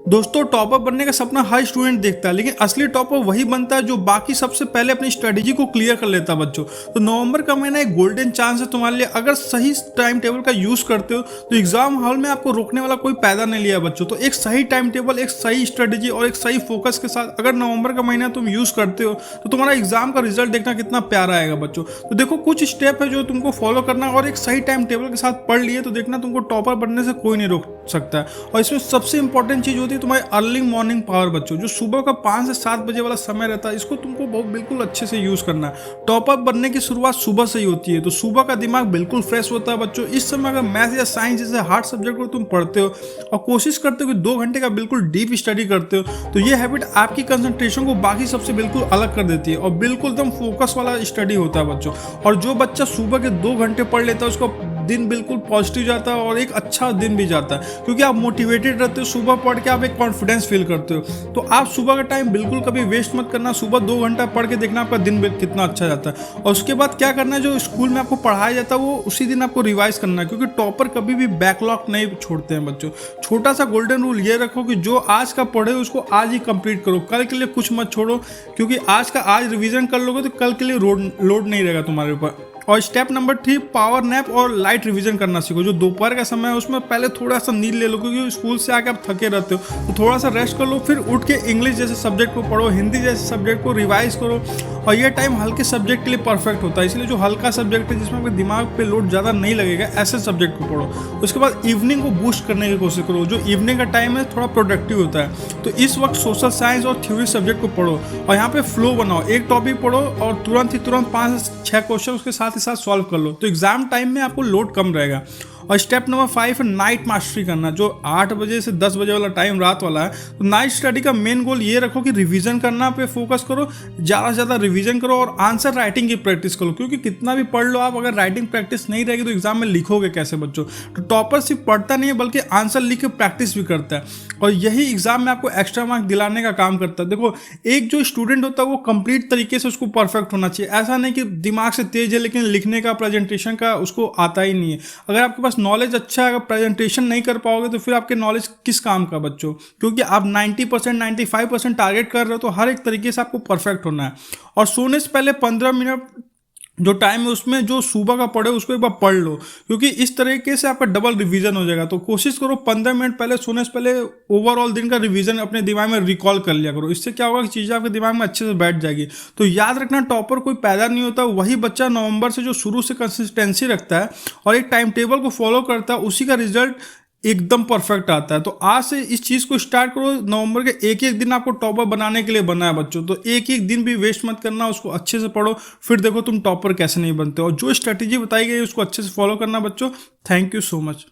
दोस्तों, टॉपर बनने का सपना हर स्टूडेंट देखता है, लेकिन असली टॉपर वही बनता है जो बाकी सबसे पहले अपनी स्ट्रेटेजी को क्लियर कर लेता है बच्चों। तो नवंबर का महीना एक गोल्डन चांस है तुम्हारे लिए। अगर सही टाइम टेबल का यूज करते हो तो एग्जाम हॉल में आपको रोकने वाला कोई पैदा नहीं लिया बच्चों। तो एक सही टाइम टेबल, एक सही स्ट्रेटेजी और एक सही फोकस के साथ अगर नवंबर का महीना तुम यूज करते हो तो तुम्हारा एग्जाम का रिजल्ट देखना कितना प्यारा आएगा बच्चों। तो देखो, कुछ स्टेप है जो तुमको फॉलो करना, और एक सही टाइम टेबल के साथ पढ़ लिए तो देखना तुमको टॉपर बनने से कोई नहीं रोक सकता है। और इसमें सबसे इंपॉर्टेंट चीज होती है तुम्हारी अर्ली मॉर्निंग पावर बच्चों। जो सुबह का 5 से 7 बजे वाला समय रहता है, इसको तुमको बहुत बिल्कुल अच्छे से यूज करना है। टॉपर बनने की शुरुआत सुबह से ही होती है, तो सुबह का दिमाग बिल्कुल फ्रेश होता है बच्चों। इस समय अगर मैथ या साइंस जैसे हार्ड सब्जेक्ट को तुम पढ़ते हो और कोशिश करते हो कि 2 घंटे का बिल्कुल डीप स्टडी करते हो, तो ये हैबिट आपकी कंसंट्रेशन को बाकी सबसे बिल्कुल अलग कर देती है और बिल्कुल एकदम फोकस वाला स्टडी होता है बच्चों। और जो बच्चा सुबह के 2 घंटे पढ़ लेता है उसको दिन बिल्कुल पॉजिटिव जाता है और एक अच्छा दिन भी जाता है, क्योंकि आप मोटिवेटेड रहते हो। सुबह पढ़ के आप एक कॉन्फिडेंस फील करते हो। तो आप सुबह का टाइम बिल्कुल कभी वेस्ट मत करना। सुबह 2 घंटा पढ़ के देखना आपका दिन कितना अच्छा जाता है। और उसके बाद क्या करना है, जो स्कूल में आपको पढ़ाया जाता है वो उसी दिन आपको रिवाइज करना है, क्योंकि टॉपर कभी भी बैकलॉग नहीं छोड़ते हैं बच्चों। छोटा सा गोल्डन रूल ये रखो कि जो आज का पढ़े उसको आज ही कंप्लीट करो, कल के लिए कुछ मत छोड़ो, क्योंकि आज का आज रिवीजन कर लोगे तो कल के लिए लोड नहीं रहेगा तुम्हारे ऊपर। और स्टेप नंबर 3, पावर नैप और लाइट रिवीजन करना सीखो। जो दोपहर का समय है उसमें पहले थोड़ा सा नींद ले लो, क्योंकि स्कूल से आके आप थके रहते हो, तो थोड़ा सा रेस्ट कर लो। फिर उठ के इंग्लिश जैसे सब्जेक्ट को पढ़ो, हिंदी जैसे सब्जेक्ट को रिवाइज करो। और ये टाइम हल्के सब्जेक्ट के लिए परफेक्ट होता है, इसलिए जो हल्का सब्जेक्ट है जिसमें आपके दिमाग पे लोड ज़्यादा नहीं लगेगा, ऐसे सब्जेक्ट को पढ़ो। उसके बाद इवनिंग को बूस्ट करने की कोशिश करो। जो इवनिंग का टाइम है थोड़ा प्रोडक्टिव होता है, तो इस वक्त सोशल साइंस और थ्योरी सब्जेक्ट को पढ़ो और यहाँ पे फ्लो बनाओ। एक टॉपिक पढ़ो और तुरंत 5 से 6 क्वेश्चन उसके साथ ही साथ सॉल्व कर लो, तो एग्जाम टाइम में आपको लोड कम रहेगा। और स्टेप नंबर 5 है नाइट मास्टरी करना। जो 8 बजे से 10 बजे वाला टाइम रात वाला है, तो नाइट स्टडी का मेन गोल ये रखो कि रिवीजन करना पे फोकस करो, ज़्यादा से ज़्यादा रिवीजन करो और आंसर राइटिंग की प्रैक्टिस करो, क्योंकि कितना भी पढ़ लो आप, अगर राइटिंग प्रैक्टिस नहीं रहेगी तो एग्जाम में लिखोगे कैसे बच्चों। तो टॉपर सिर्फ पढ़ता नहीं है बल्कि आंसर लिख के प्रैक्टिस भी करता है, और यही एग्जाम में आपको एक्स्ट्रा मार्क दिलाने का काम करता है। देखो, एक जो स्टूडेंट होता है वो कंप्लीट तरीके से उसको परफेक्ट होना चाहिए। ऐसा नहीं कि दिमाग से तेज है लेकिन लिखने का, प्रेजेंटेशन का उसको आता ही नहीं है। अगर आपके पास नॉलेज अच्छा है, अगर प्रेजेंटेशन नहीं कर पाओगे तो फिर आपके नॉलेज किस काम का बच्चों, क्योंकि आप 90% 95% टारगेट कर रहे हो, तो हर एक तरीके से आपको परफेक्ट होना है। और सोने से पहले 15 मिनट जो टाइम है उसमें जो सुबह का पढ़े उसको एक बार पढ़ लो, क्योंकि इस तरीके से आपका डबल रिवीजन हो जाएगा। तो कोशिश करो 15 मिनट पहले सोने से पहले ओवरऑल दिन का रिवीजन अपने दिमाग में रिकॉल कर लिया करो। इससे क्या होगा कि चीज़ें आपके दिमाग में अच्छे से बैठ जाएगी। तो याद रखना, टॉपर कोई पैदा नहीं होता, वही बच्चा नवंबर से जो शुरू से कंसिस्टेंसी रखता है और एक टाइम टेबल को फॉलो करता है, उसी का रिजल्ट एकदम परफेक्ट आता है। तो आज से इस चीज़ को स्टार्ट करो। नवंबर के एक एक दिन आपको टॉपर बनाने के लिए बना है बच्चों, तो एक एक दिन भी वेस्ट मत करना, उसको अच्छे से पढ़ो, फिर देखो तुम टॉपर कैसे नहीं बनते। और जो स्ट्रेटेजी बताई गई उसको अच्छे से फॉलो करना बच्चों। Thank you so much.